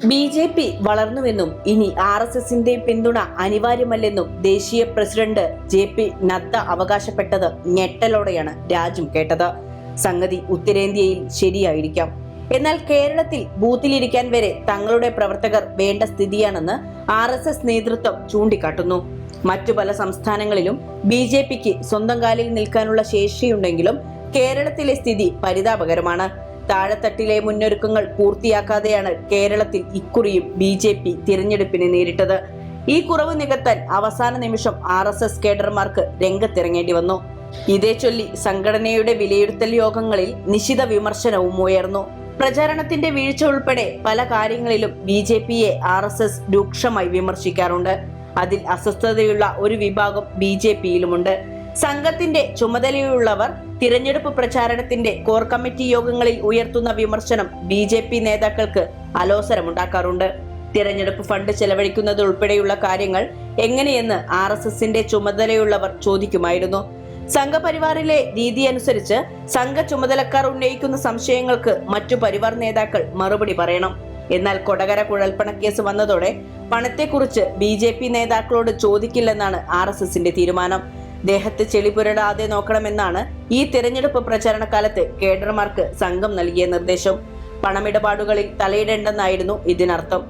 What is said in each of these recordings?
BJP വളർന്നുവെന്നും ഇനി RSSന്റെ പിന്തുണ അനിവാര്യമല്ലെന്നും ദേശീയ പ്രസിഡന്റ് JP നദ്ദ അവകാശപ്പെട്ടത് ഞെട്ടലോടെയാണ് രാജ്യം കേട്ടത്. സംഗതി ഉത്തരേന്ത്യയിൽ ശരിയായിരിക്കാം, എന്നാൽ കേരളത്തിൽ ബൂത്തിലിരിക്കാൻ വരെ തങ്ങളുടെ പ്രവർത്തകർ വേണ്ട സ്ഥിതിയാണെന്ന് RSS നേതൃത്വം ചൂണ്ടിക്കാട്ടുന്നു. മറ്റു പല സംസ്ഥാനങ്ങളിലും BJPക്ക് സ്വന്തം കാലിൽ നിൽക്കാനുള്ള ശേഷിയുണ്ടെങ്കിലും കേരളത്തിലെ സ്ഥിതി പരിതാപകരമാണ്. താഴെത്തട്ടിലെ മുന്നൊരുക്കങ്ങൾ പൂർത്തിയാക്കാതെയാണ് കേരളത്തിൽ ഇക്കുറിയും BJP തിരഞ്ഞെടുപ്പിനെ നേരിട്ടത്. ഈ കുറവ് നികത്താൻ അവസാന നിമിഷം RSS കേഡർമാർക്ക് രംഗത്തിറങ്ങേണ്ടി വന്നു. ഇതേ ചൊല്ലി സംഘടനയുടെ വിലയിരുത്തൽ യോഗങ്ങളിൽ നിശിത വിമർശനവും ഉയർന്നു. പ്രചാരണത്തിന്റെ വീഴ്ച ഉൾപ്പെടെ പല കാര്യങ്ങളിലും BJPയെ RSS രൂക്ഷമായി വിമർശിക്കാറുണ്ട്. അതിൽ അസ്വസ്ഥതയുള്ള ഒരു വിഭാഗം BJPയിലുമുണ്ട്. സംഘത്തിന്റെ ചുമതലയുള്ളവർ തിരഞ്ഞെടുപ്പ് പ്രചാരണത്തിന്റെ കോർ കമ്മിറ്റി യോഗങ്ങളിൽ ഉയർത്തുന്ന വിമർശനം BJP നേതാക്കൾക്ക് അലോസരമുണ്ടാക്കാറുണ്ട്. തിരഞ്ഞെടുപ്പ് ഫണ്ട് ചെലവഴിക്കുന്നത് ഉൾപ്പെടെയുള്ള കാര്യങ്ങൾ എങ്ങനെയെന്ന് RSSന്റെ ചുമതലയുള്ളവർ ചോദിക്കുമായിരുന്നു. സംഘപരിവാറിലെ രീതി അനുസരിച്ച് സംഘ ചുമതലക്കാർ ഉന്നയിക്കുന്ന സംശയങ്ങൾക്ക് മറ്റു പരിവാർ നേതാക്കൾ മറുപടി പറയണം. എന്നാൽ കൊടകര കുഴൽപ്പണക്കേസ് വന്നതോടെ പണത്തെക്കുറിച്ച് BJP നേതാക്കളോട് ചോദിക്കില്ലെന്നാണ് RSSന്റെ തീരുമാനം. ദേഹത്ത് ചെളി പുരടാതെ നോക്കണമെന്നാണ് ഈ തിരഞ്ഞെടുപ്പ് പ്രചാരണ കാലത്ത് കേഡർമാർക്ക് സംഘം നൽകിയ നിർദ്ദേശം. പണമിടപാടുകളിൽ തലയിടേണ്ടെന്നായിരുന്നു ഇതിനർത്ഥം.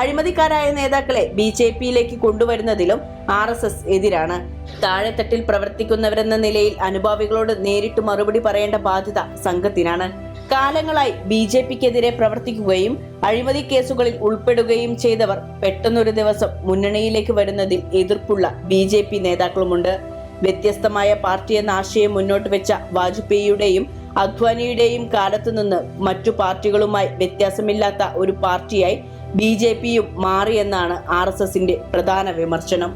അഴിമതിക്കാരായ നേതാക്കളെ BJPയിലേക്ക് കൊണ്ടുവരുന്നതിലും RSS എതിരാണ്. താഴെത്തട്ടിൽ പ്രവർത്തിക്കുന്നവരെന്ന നിലയിൽ അനുഭാവികളോട് നേരിട്ട് മറുപടി പറയേണ്ട ബാധ്യത സംഘത്തിനാണ്. കാലങ്ങളായി BJPക്കെതിരെ പ്രവർത്തിക്കുകയും അഴിമതി കേസുകളിൽ ഉൾപ്പെടുകയും ചെയ്തവർ പെട്ടെന്നൊരു ദിവസം മുന്നണിയിലേക്ക് വരുന്നതിൽ എതിർപ്പുള്ള BJP നേതാക്കളുമുണ്ട്. വ്യത്യസ്തമായ പാർട്ടി എന്ന ആശയം മുന്നോട്ട് വെച്ച വാജ്പേയിയുടെയും അദ്വാനിയുടെയും കാലത്തു നിന്ന് മറ്റു പാർട്ടികളുമായി വ്യത്യാസമില്ലാത്ത ഒരു പാർട്ടിയായി BJPയും മാറിയെന്നാണ് RSSന്റെ പ്രധാന വിമർശനം.